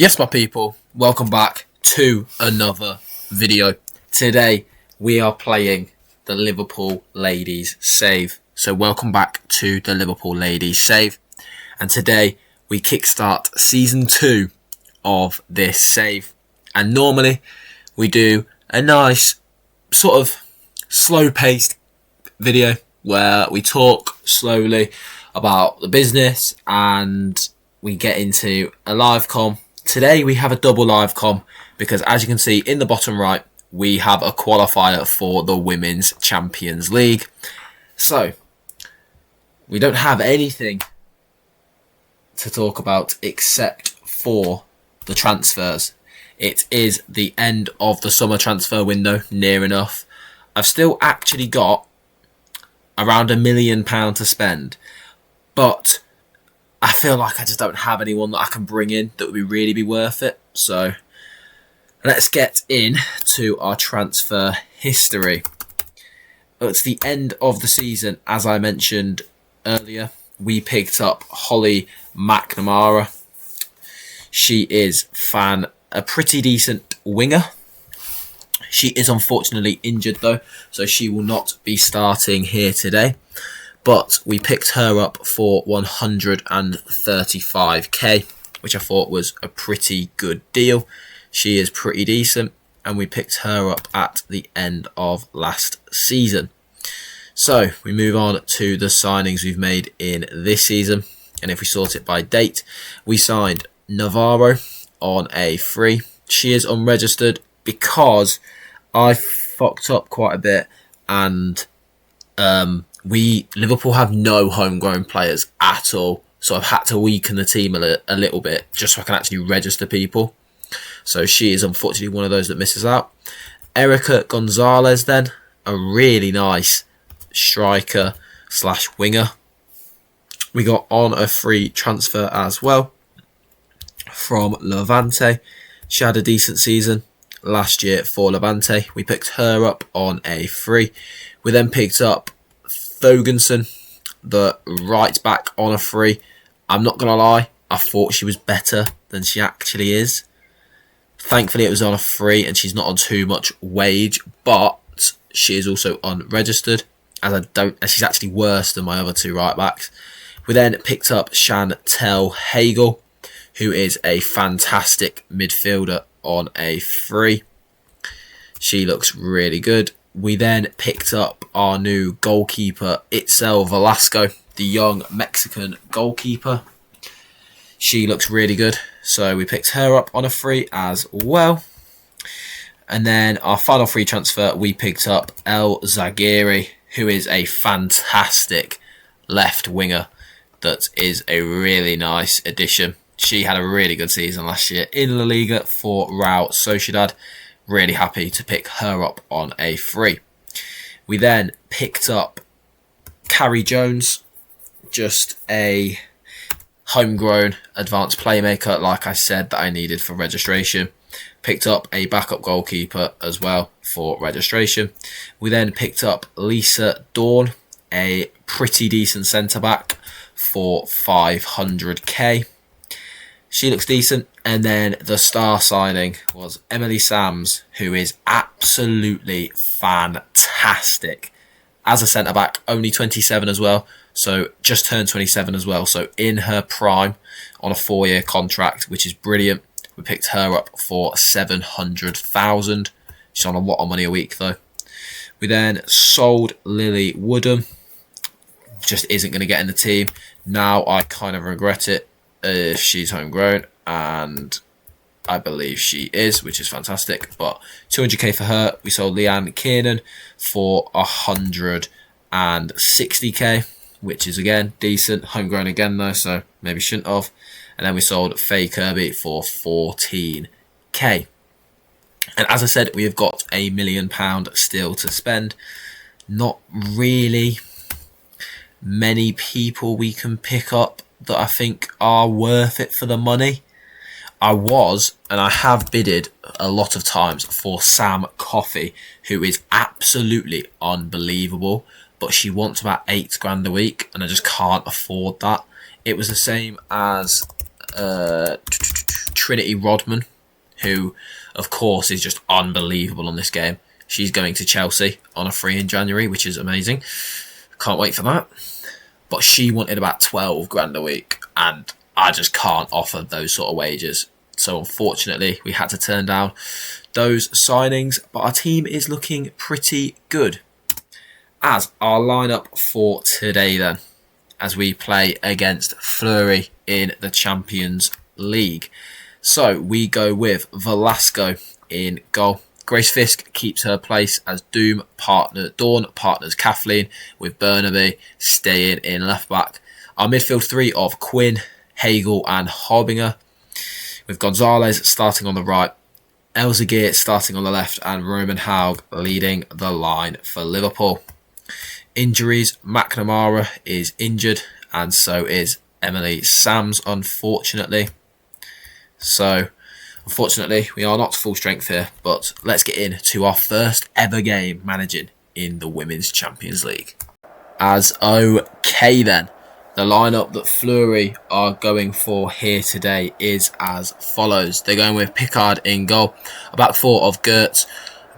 Yes, my people, welcome back to another video. Today, we are playing the Liverpool Ladies Save. So welcome back to the Liverpool Ladies Save. And today, we kickstart Season 2 of this save. And normally, we do a nice, sort of slow-paced video where we talk slowly about the business and we get into a live com. Today we have a double live com because, as you can see in the bottom right, we have a qualifier for the Women's Champions League. So we don't have anything to talk about except for the transfers. It is the end of the summer transfer window, near enough. I've still actually got around £1 million to spend, but I feel like I just don't have anyone that I can bring in that would really be worth it. So let's get into our transfer history. It's the end of the season. As I mentioned earlier, we picked up Holly McNamara. She is a pretty decent winger. She is unfortunately injured though, so she will not be starting here today. But we picked her up for 135k, which I thought was a pretty good deal. She is pretty decent, and we picked her up at the end of last season. So we move on to the signings we've made in this season. And if we sort it by date, we signed Navarro on a free. She is unregistered because I fucked up quite a bit, and Liverpool have no homegrown players at all, so I've had to weaken the team a little bit just so I can actually register people. So she is unfortunately one of those that misses out. Erica Gonzalez then, a really nice striker / winger. We got on a free transfer as well from Levante. She had a decent season last year for Levante. We picked her up on a free. We then picked up Thogenson, the right back, on a free. I'm not going to lie, I thought she was better than she actually is. Thankfully, it was on a free and she's not on too much wage, but she is also unregistered, as she's actually worse than my other two right backs. We then picked up Chantel Hagel, who is a fantastic midfielder, on a free. She looks really good. We then picked up our new goalkeeper, Itzel Velasco, the young Mexican goalkeeper. She looks really good, so we picked her up on a free as well. And then our final free transfer, we picked up El Zaguiri, who is a fantastic left winger that is a really nice addition. She had a really good season last year in La Liga for Real Sociedad. Really happy to pick her up on a free. We then picked up Carrie Jones, just a homegrown advanced playmaker, like I said, that I needed for registration. Picked up a backup goalkeeper as well for registration. We then picked up Lisa Dawn, a pretty decent centre-back, for 500k. She looks decent. And then the star signing was Emily Sams, who is absolutely fantastic. As a centre-back, only 27 as well. So just turned 27 as well. So in her prime on a 4-year contract, which is brilliant. We picked her up for 700,000. She's on a lot of money a week though. We then sold Lily Woodham. Just isn't going to get in the team. Now I kind of regret it if she's homegrown, and I believe she is, which is fantastic. But 200k for her. We sold Leanne Kiernan for 160k, which is again decent. Homegrown again though, so maybe shouldn't have. And then we sold Faye Kirby for 14k. And as I said, we have got £1 million still to spend. Not really many people we can pick up that I think are worth it for the money. I have bidded a lot of times for Sam Coffey, who is absolutely unbelievable, but she wants about £8 a week, and I just can't afford that. It was the same as Trinity Rodman, who, of course, is just unbelievable on this game. She's going to Chelsea on a free in January, which is amazing. Can't wait for that. But she wanted about 12 grand a week, and I just can't offer those sort of wages. So unfortunately, we had to turn down those signings, but our team is looking pretty good. As our lineup for today then, as we play against Fleury in the Champions League. So we go with Velasco in goal. Grace Fisk keeps her place as Dawn partners Kathleen, with Burnaby staying in left back. Our midfield three of Quinn, Hagel and Hobinger, with Gonzalez starting on the right, Elzegir starting on the left, and Roman Haug leading the line for Liverpool. Injuries: McNamara is injured, and so is Emily Sams, unfortunately. So, unfortunately, we are not full strength here, but let's get into our first ever game managing in the Women's Champions League. As okay then, the lineup that Fleury are going for here today is as follows. They're going with Pickard in goal, a back four of Gertz,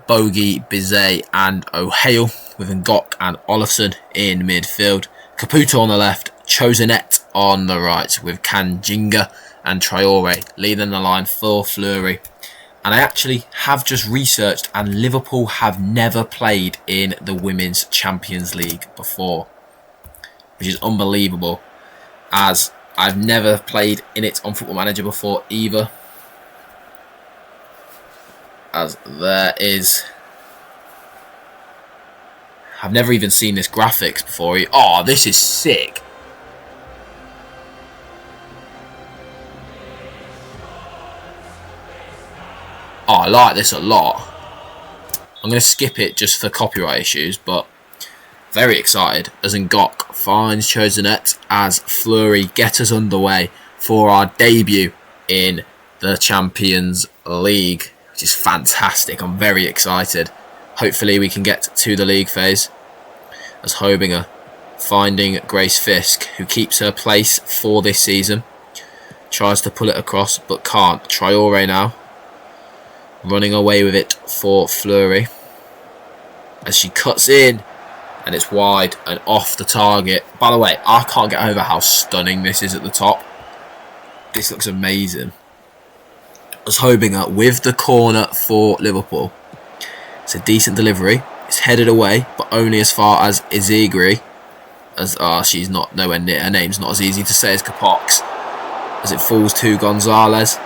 Bogey, Bizet and O'Hale, with Ngok and Olafson in midfield. Caputo on the left, Chosenet on the right, with Kanjinga and Traore leading the line for Fleury. And I actually have just researched, and Liverpool have never played in the Women's Champions League before, which is unbelievable, as I've never played in it on Football Manager before either. As there is, I've never even seen this graphics before. Oh, this is sick. Oh, I like this a lot. I'm going to skip it just for copyright issues, but very excited as Ngok finds Chosenet as Fleury get us underway for our debut in the Champions League, which is fantastic. I'm very excited. Hopefully we can get to the league phase, as Hobinger finding Grace Fisk, who keeps her place for this season. Tries to pull it across, but can't. Traore now, running away with it for Fleury, as she cuts in, and it's wide and off the target. By the way, I can't get over how stunning this is at the top. This looks amazing. As Hobinger with the corner for Liverpool. It's a decent delivery. It's headed away, but only as far as Izigri. As she's not nowhere near. Her name's not as easy to say as Capox. As it falls to Gonzalez.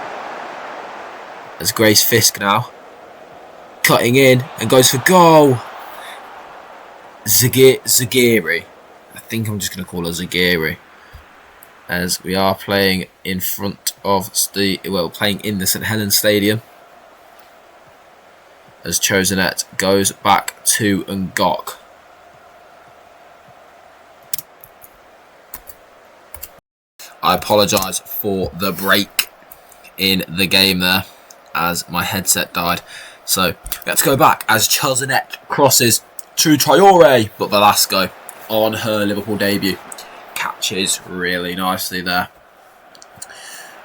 As Grace Fisk now cutting in and goes for goal. Zagiri. I think I'm just going to call her Zagiri. As we are playing in front of playing in the St Helens Stadium. As Chosenet goes back to Ngok. I apologise for the break in the game there, as my headset died. So we have to go back as Chosenet crosses to Traore, but Velasco on her Liverpool debut catches really nicely there.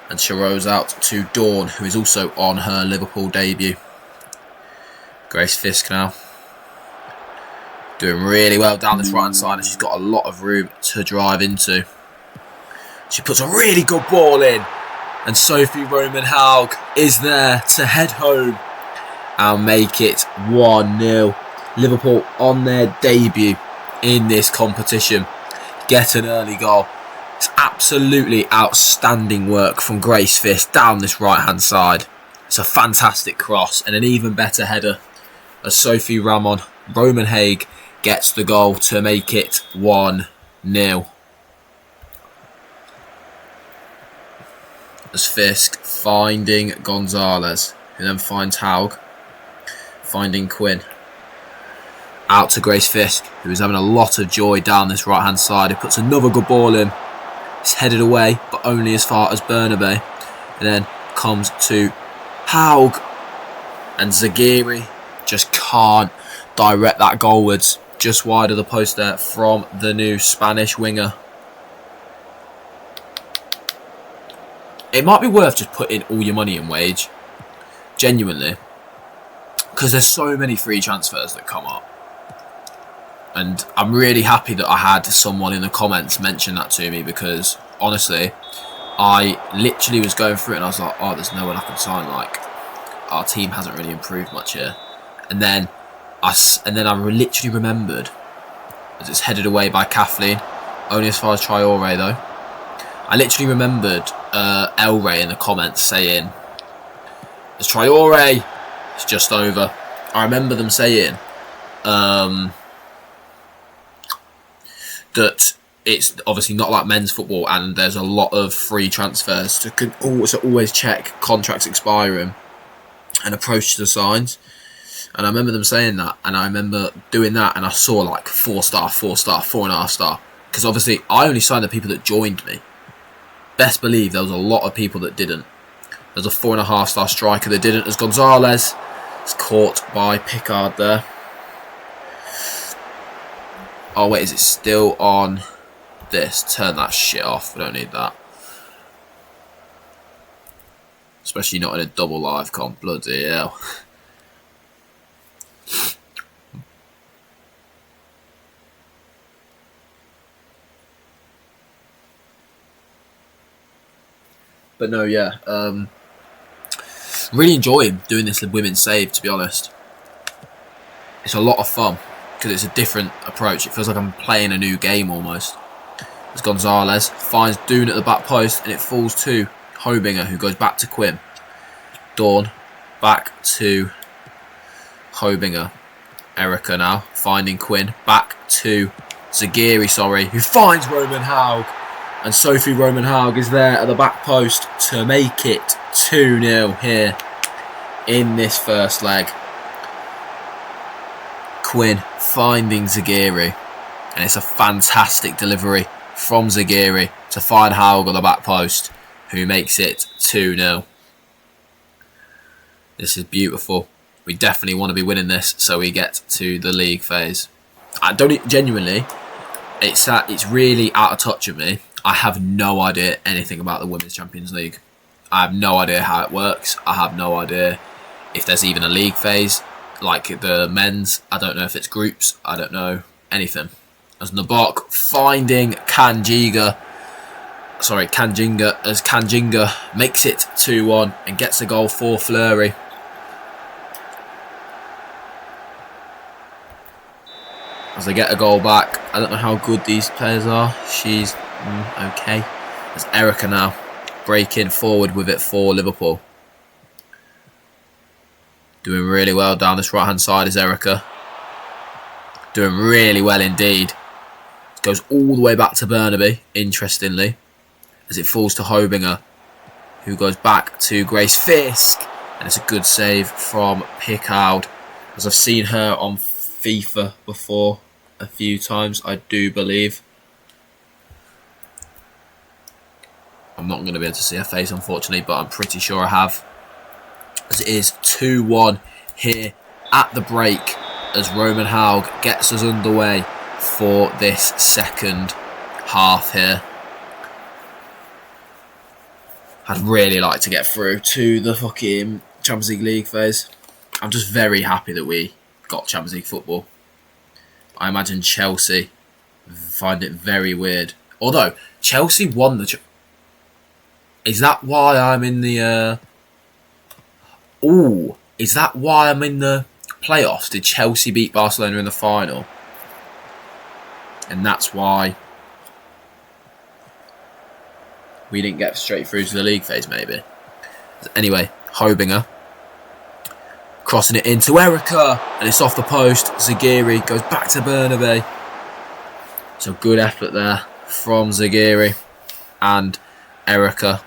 And she rolls out to Dawn, who is also on her Liverpool debut. Grace Fisk now doing really well down this right hand side, and she's got a lot of room to drive into. She puts a really good ball in, and Sophie Roman Haug is there to head home and make it 1-0. Liverpool on their debut in this competition get an early goal. It's absolutely outstanding work from Grace Fisk down this right hand side. It's a fantastic cross and an even better header as Sophie Roman Haig gets the goal to make it 1-0. As Fisk finding Gonzalez, who then finds Haug, finding Quinn. Out to Grace Fisk, who is having a lot of joy down this right hand side. He puts another good ball in. It's headed away, but only as far as Burnaby. And then comes to Haug. And Zagiri just can't direct that goalwards. Just wide of the post there from the new Spanish winger. it might be worth just putting all your money in wage, genuinely, because there's so many free transfers that come up. And I'm really happy that I had someone in the comments mention that to me, because honestly, I literally was going through it and I was like, oh, there's no one I can sign. Like, our team hasn't really improved much here. And then I literally remembered, as it's headed away by Kathleen, only as far as Traore though. I literally remembered El Ray in the comments saying, "It's Traore, it's just over." I remember them saying that it's obviously not like men's football, and there's a lot of free transfers to always check contracts expiring and approach to the signs. And I remember them saying that, and I remember doing that, and I saw like 4-star, 4-star, 4.5-star, because obviously I only signed the people that joined me. Best believe there was a lot of people that didn't. There's a 4.5-star striker that didn't, as Gonzalez is caught by Pickard there. Oh wait, is it still on this? Turn that shit off. We don't need that. Especially not in a double live comp. Bloody hell. But no, yeah. Really enjoying doing this women's save, to be honest. It's a lot of fun, because it's a different approach. It feels like I'm playing a new game almost. As Gonzalez finds Doon at the back post, and it falls to Hobinger, who goes back to Quinn. Dawn back to Hobinger. Erica now finding Quinn. Back to Zagiri, who finds Roman Haug. And Sophie Roman Haug is there at the back post to make it 2-0 here in this first leg. Quinn finding Zagiri, and it's a fantastic delivery from Zagiri to find Haug on the back post, who makes it 2-0. This is beautiful. We definitely want to be winning this so we get to the league phase. Genuinely, it's really out of touch with me. I have no idea anything about the Women's Champions League. I have no idea how it works. I have no idea if there's even a league phase like the men's. I don't know if it's groups. I don't know anything. As Nabok finding Kanjinga, as Kanjinga makes it 2-1 and gets a goal for Fleury. As they get a goal back, I don't know how good these players are. She's okay. There's Erica now breaking forward with it for Liverpool. Doing really well down this right hand side is Erica. Doing really well indeed. Goes all the way back to Burnaby, interestingly, as it falls to Hobinger, who goes back to Grace Fisk. And it's a good save from Pickard, as I've seen her on FIFA before a few times, I do believe. I'm not going to be able to see her face, unfortunately, but I'm pretty sure I have. As it is 2-1 here at the break, as Roman Haug gets us underway for this second half here. I'd really like to get through to the fucking Champions League phase. I'm just very happy that we got Champions League football. I imagine Chelsea find it very weird. Although, Chelsea won the... Is that why I'm in the... Is that why I'm in the playoffs? Did Chelsea beat Barcelona in the final? And that's why we didn't get straight through to the league phase, maybe. Anyway, Hobinger crossing it into Erica, and it's off the post. Zagiri goes back to Burnaby. So good effort there from Zagiri and Erica.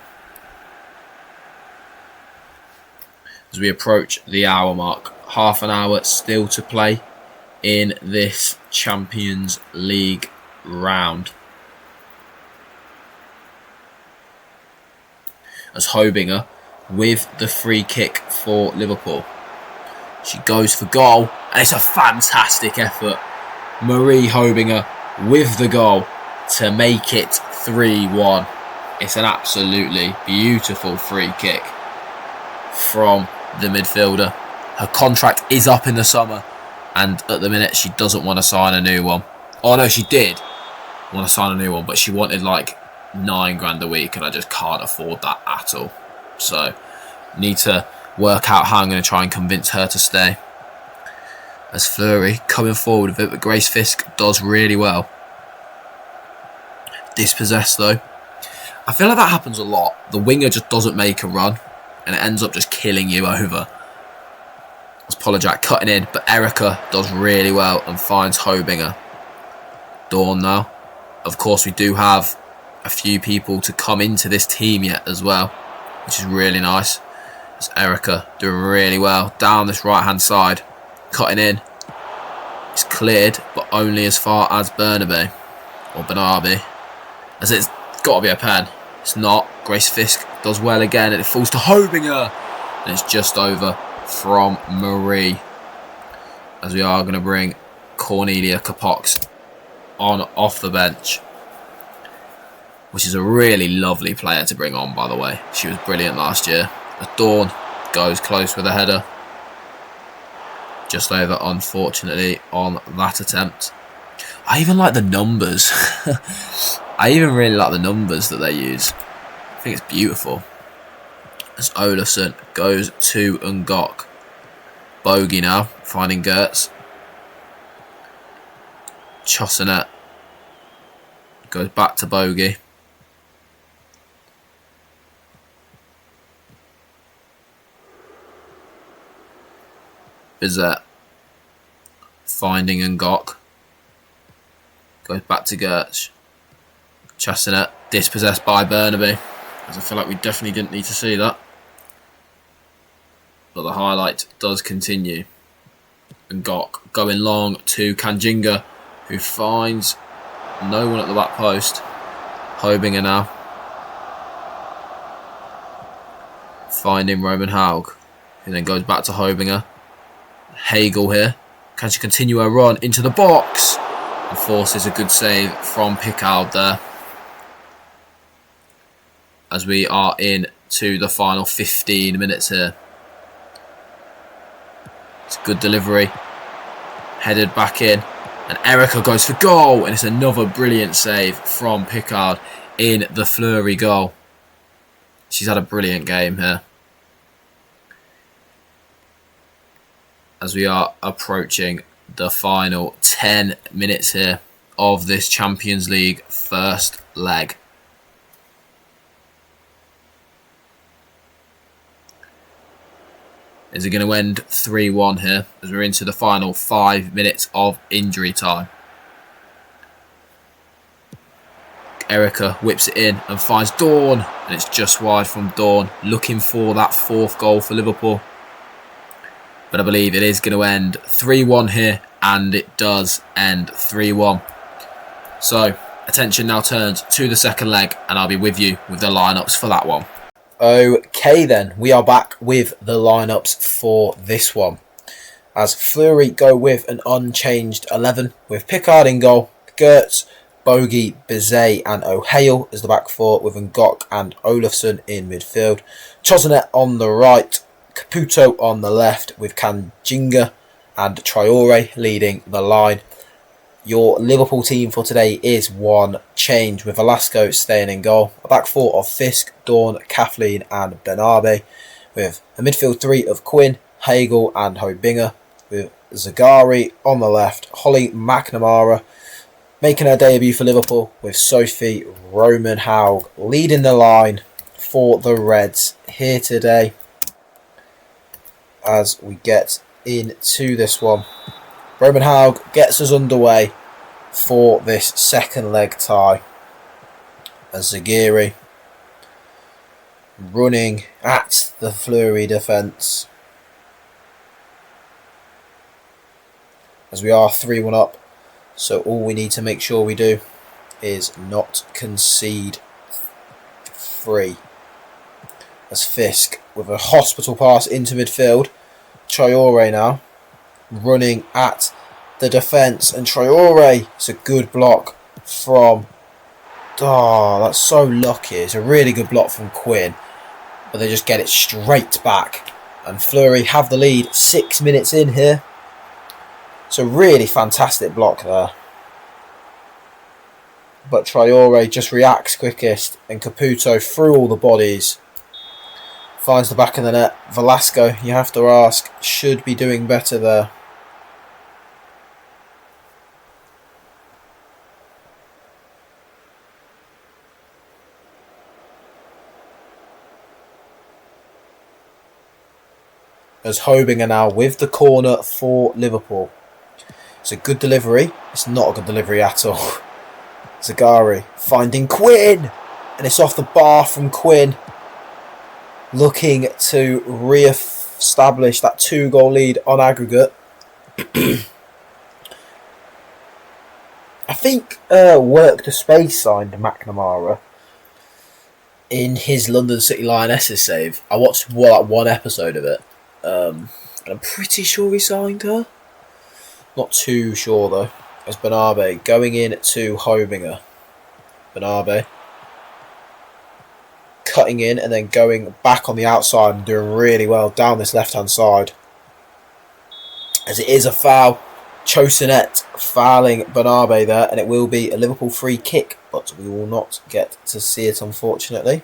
As we approach the hour mark, half an hour still to play in this Champions League round. As Hobinger with the free kick for Liverpool. She goes for goal, and it's a fantastic effort. Marie Hobinger with the goal to make it 3-1. It's an absolutely beautiful free kick from the midfielder. Her contract is up in the summer, and at the minute she doesn't want to sign a new one. Oh no, she did want to sign a new one, but she wanted like £9 a week, and I just can't afford that at all. So need to work out how I'm going to try and convince her to stay. As Fleury coming forward with it, but Grace Fisk does really well. Dispossessed though. I feel like that happens a lot. The winger just doesn't make a run, and it ends up just killing you over. As Polajak cutting in, but Erica does really well and finds Hobinger. Dawn now. Of course, we do have a few people to come into this team yet as well, which is really nice. As Erica doing really well down this right-hand side. Cutting in. It's cleared, but only as far as Bernabe. Or Bernabe. As it's got to be a pen. It's not. Grace Fisk does well again, and it falls to Hobinger. And it's just over from Marie. As we are going to bring Cornelia Capox on off the bench. Which is a really lovely player to bring on, by the way. She was brilliant last year. As Dawn goes close with a header. Just over, unfortunately, on that attempt. I even like the numbers. I even really like the numbers that they use. I think it's beautiful. As Olafsson goes to Ngok. Bogey now, finding Gertz. Chossinet goes back to Bogey. Bizet finding Ngok. Goes back to Gertz. Chastanet dispossessed by Bernabe. As I feel like we definitely didn't need to see that. But the highlight does continue. Ngok going long to Kanjinga, who finds no one at the back post. Hobinger now. Finding Roman Haug, who then goes back to Hobinger. Hagel here. Can she continue her run into the box? And forces a good save from Pickard there. As we are in to the final 15 minutes here. It's a good delivery. Headed back in. And Erica goes for goal. And it's another brilliant save from Pickard in the Fleury goal. She's had a brilliant game here. As we are approaching the final 10 minutes here of this Champions League first leg. Is it going to end 3-1 here as we're into the final 5 minutes of injury time? Erica whips it in and finds Dawn, and it's just wide from Dawn, looking for that 4th goal for Liverpool. But I believe it is going to end 3-1 here, and it does end 3-1. So, attention now turns to the second leg, and I'll be with you with the lineups for that one. Okay then, we are back with the lineups for this one. As Fleury go with an unchanged 11, with Pickard in goal, Gertz, Bogey, Bizet and O'Hale as the back four, with Ngok and Olafsson in midfield. Chossinet on the right, Caputo on the left, with Kanjinga and Traore leading the line. Your Liverpool team for today is one change, with Velasco staying in goal. A back four of Fisk, Dawn, Kathleen and Bernabe, with a midfield three of Quinn, Hagel and Hobinger, with Zagari on the left, Holly McNamara making her debut for Liverpool, with Sophie Roman Haug leading the line for the Reds here today. As we get into this one, Roman Haug gets us underway for this second leg tie. As Zagiri running at the Fleury defence. As we are 3-1 up, so all we need to make sure we do is not concede free. As Fisk with a hospital pass into midfield. Traore now running at the defence, and Traore, it's a good block from Oh, that's so lucky. It's a really good block from Quinn, but they just get it straight back. And Fleury have the lead 6 minutes in here. It's a really fantastic block there. But Traore just reacts quickest, and Caputo through all the bodies finds the back of the net. Velasco, you have to ask, should be doing better there. As Hobinger now with the corner for Liverpool. It's a good delivery. It's not a good delivery at all. Zagari finding Quinn, and it's off the bar from Quinn. Looking to re-establish that 2-goal lead on aggregate. I think Work the Space signed McNamara in his London City Lionesses save. I watched one episode of it. And I'm pretty sure he signed her. Not too sure though. As Bernabe going in to Hobinger. Bernabe cutting in and then going back on the outside and doing really well down this left hand side. As it is a foul. Chosonet fouling Bernabe there, and it will be a Liverpool free kick, but we will not get to see it unfortunately.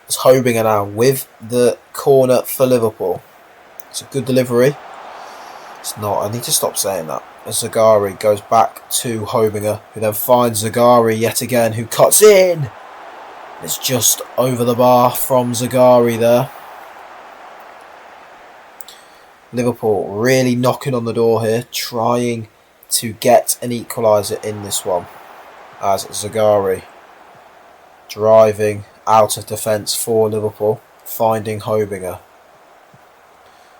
It's Hobinger now with the corner for Liverpool. It's a good delivery. It's not. I need to stop saying that. As Zagari goes back to Hobinger, who then finds Zagari yet again, who cuts in. It's just over the bar from Zagari there. Liverpool really knocking on the door here, trying to get an equaliser in this one. As Zagari driving out of defence for Liverpool, finding Hobinger,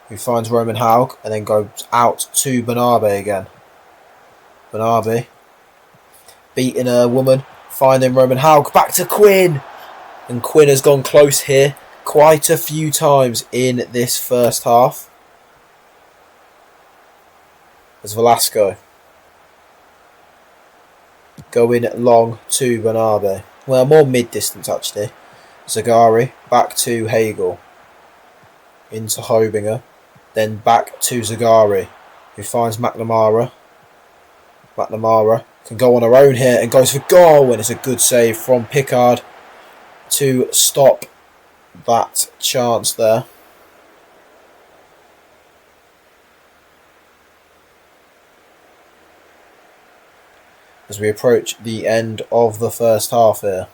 who finds Roman Haug and then goes out to Bernabe again. Bernabe beating a woman, finding Roman Haug, back to Quinn. And Quinn has gone close here quite a few times in this first half. As Velasco going long to Bernabe. Well, more mid-distance actually. Zagari back to Hagel. Into Hobinger. Then back to Zagari, who finds McNamara. McNamara can go on her own here and goes for goal. And it's a good save from Pickard to stop that chance there. As we approach the end of the first half here.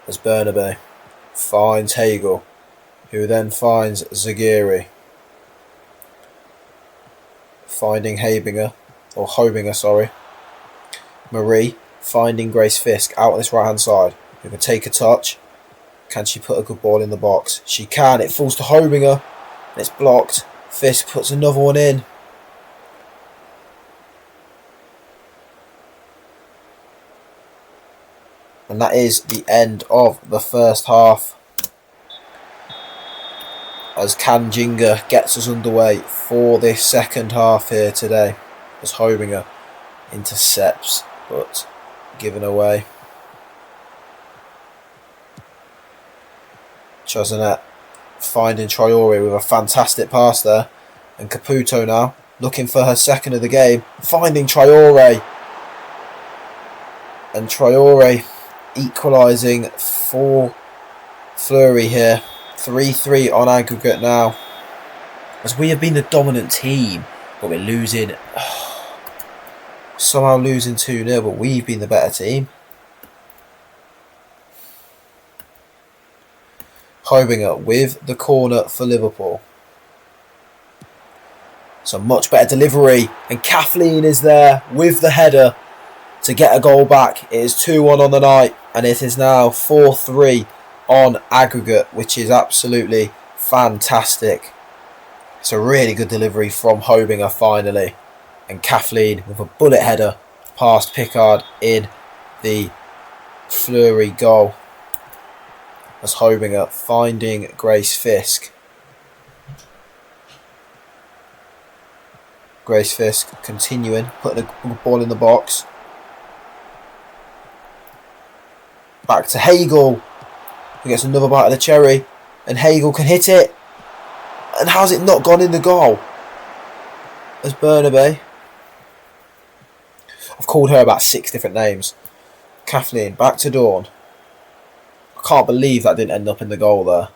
As Bernabe finds Hagel, who then finds Zagiri. Finding Hobinger, sorry. Marie finding Grace Fisk out on this right hand side, who can take a touch. Can she put a good ball in the box? She can. It falls to Hobinger, and it's blocked. Fisk puts another one in. And that is the end of the first half. As Kanjinga gets us underway for this second half here today. As Hobinger intercepts, but given away. Chosonet finding Traore with a fantastic pass there. And Caputo now looking for her second of the game. Finding Traore. And Traore equalising for Fleury here. 3-3 on aggregate now. As we have been the dominant team, but we're losing. Somehow losing 2-0, but we've been the better team. Hobinger with the corner for Liverpool. So much better delivery. And Kathleen is there with the header to get a goal back. It is 2-1 on the night. And it is now 4-3 on aggregate, which is absolutely fantastic. It's a really good delivery from Hobinger finally. And Kathleen with a bullet header past Pickard in the Fleury goal. As Hobinger finding Grace Fisk. Grace Fisk continuing, putting a ball in the box. Back to Hagel. He gets another bite of the cherry. And Hagel can hit it. And how's it not gone in the goal? As Burnaby. I've called her about 6 different names. Kathleen, back to Dawn. I can't believe that didn't end up in the goal there.